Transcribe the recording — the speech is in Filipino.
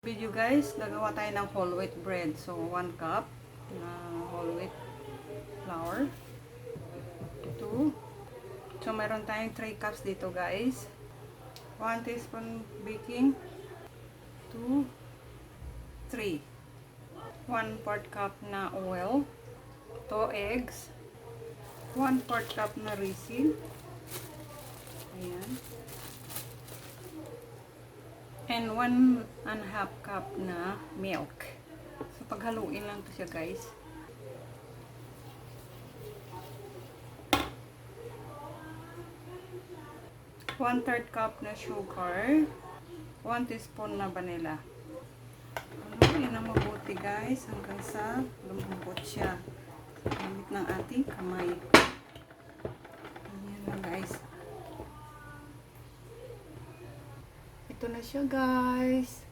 Video guys, nagawa tayo ng whole wheat bread. So 1 cup na whole wheat flour. 2. So meron tayong 3 cups dito guys. 1 teaspoon baking. 2, 3. 1/4 cup na oil. 2 eggs. 1/4 cup na resin. Ayan. And 1.5 cup na milk. So, paghaluin lang to siya, guys. One-third cup na sugar. 1 teaspoon na vanilla. Haluin na mabuti, guys, hanggang sa lumambot siya. Gamit ng ating kamay. Ayan lang, guys. Ito na siya guys.